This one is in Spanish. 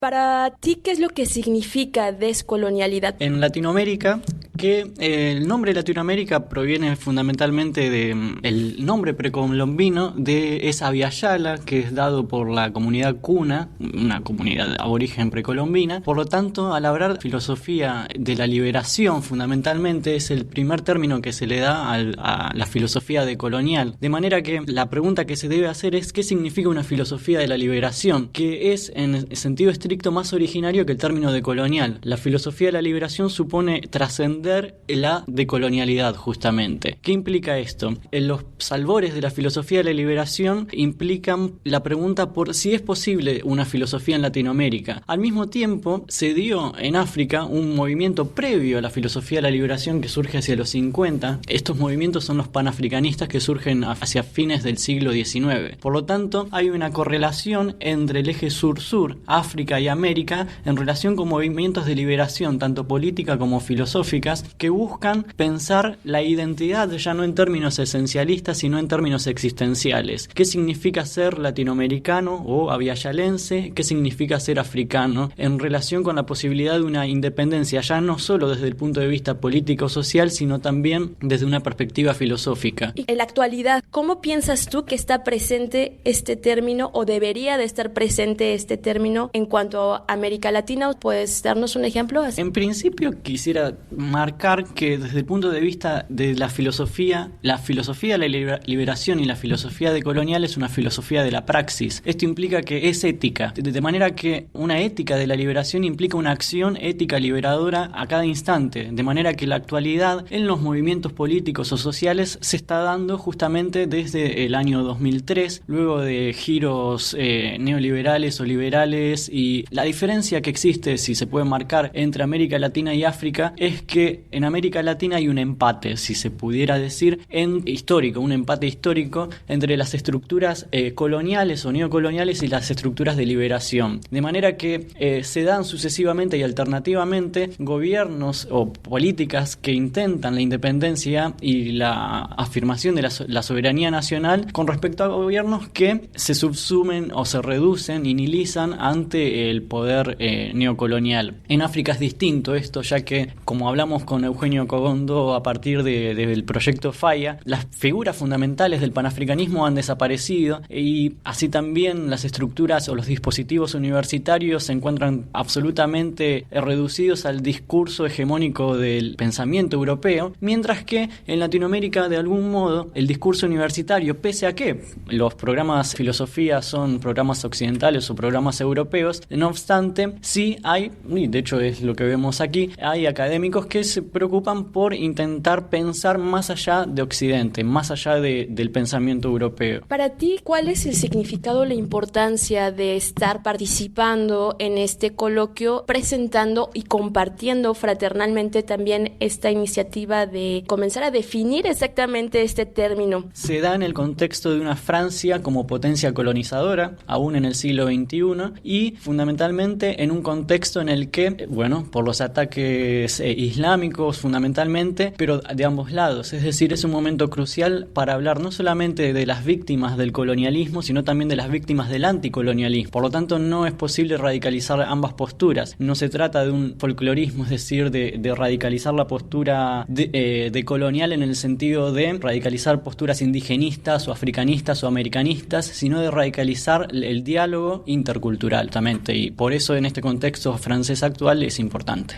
Para ti, ¿qué es lo que significa descolonialidad? En Latinoamérica, que el nombre Latinoamérica proviene fundamentalmente del nombre precolombino de esa Via Yala, que es dado por la comunidad Cuna, una comunidad aborigen precolombina. Por lo tanto, al hablar de filosofía de la liberación, fundamentalmente es el primer término que se le da a la filosofía decolonial. De manera que la pregunta que se debe hacer es ¿qué significa una filosofía de la liberación? Que es, en sentido estricto, más originario que el término decolonial. La filosofía de la liberación supone trascender la decolonialidad, justamente. ¿Qué implica esto? Los albores de la filosofía de la liberación implican la pregunta por si es posible una filosofía en Latinoamérica. Al mismo tiempo, se dio en África un movimiento previo a la filosofía de la liberación que surge hacia los 50. Estos movimientos son los panafricanistas que surgen hacia fines del siglo XIX. Por lo tanto, hay una correlación entre el eje sur-sur, África y América, en relación con movimientos de liberación, tanto política como filosóficas, que buscan pensar la identidad ya no en términos esencialistas, sino en términos existenciales. ¿Qué significa ser latinoamericano o aviayalense? ¿Qué significa ser africano? En relación con la posibilidad de una independencia, ya no solo desde el punto de vista político-social, sino también desde una perspectiva filosófica. Y en la actualidad, ¿cómo piensas tú que está presente este término o debería de estar presente este término en cuanto a América Latina? ¿Puedes darnos un ejemplo? En principio quisiera marcar que desde el punto de vista de la filosofía de la liberación y la filosofía decolonial es una filosofía de la praxis. Esto implica que es ética, de manera que una ética de la liberación implica una acción ética liberadora a cada instante, de manera que la actualidad en los movimientos políticos o sociales se está dando justamente desde el año 2003, luego de giros neoliberales o liberales, y la diferencia que existe, si se puede marcar, entre América Latina y África es que en América Latina hay un empate, si se pudiera decir, un empate histórico entre las estructuras coloniales o neocoloniales y las estructuras de liberación. De manera que se dan sucesivamente y alternativamente gobiernos o políticas que intentan la independencia y la afirmación de la soberanía nacional con respecto a gobiernos que se subsumen o se reducen y nihilizan ante el poder neocolonial. En África es distinto esto, ya que, como hablamos con Eugenio Cogondo a partir del proyecto Falla, las figuras fundamentales del panafricanismo han desaparecido y así también las estructuras o los dispositivos universitarios se encuentran absolutamente reducidos al discurso hegemónico del pensamiento europeo, mientras que en Latinoamérica, de algún modo, el discurso universitario, pese a que los programas de filosofía son programas occidentales o programas europeos, no obstante, sí hay, y de hecho es lo que vemos aquí, hay académicos que se preocupan por intentar pensar más allá de Occidente, más allá del pensamiento europeo. Para ti, ¿cuál es el significado o la importancia de estar participando en este coloquio, presentando y compartiendo fraternalmente también esta iniciativa de comenzar a definir exactamente este término? Se da en el contexto de una Francia como potencia colonizadora, aún en el siglo XXI, y fundamentalmente en un contexto en el que, por los ataques islámicos fundamentalmente, pero de ambos lados. Es decir, es un momento crucial para hablar no solamente de las víctimas del colonialismo, sino también de las víctimas del anticolonialismo. Por lo tanto, no es posible radicalizar ambas posturas. No se trata de un folclorismo, es decir, de radicalizar la postura de colonial en el sentido de radicalizar posturas indigenistas o africanistas o americanistas, sino de radicalizar el diálogo intercultural, justamente. Y por eso en este contexto francés actual es importante.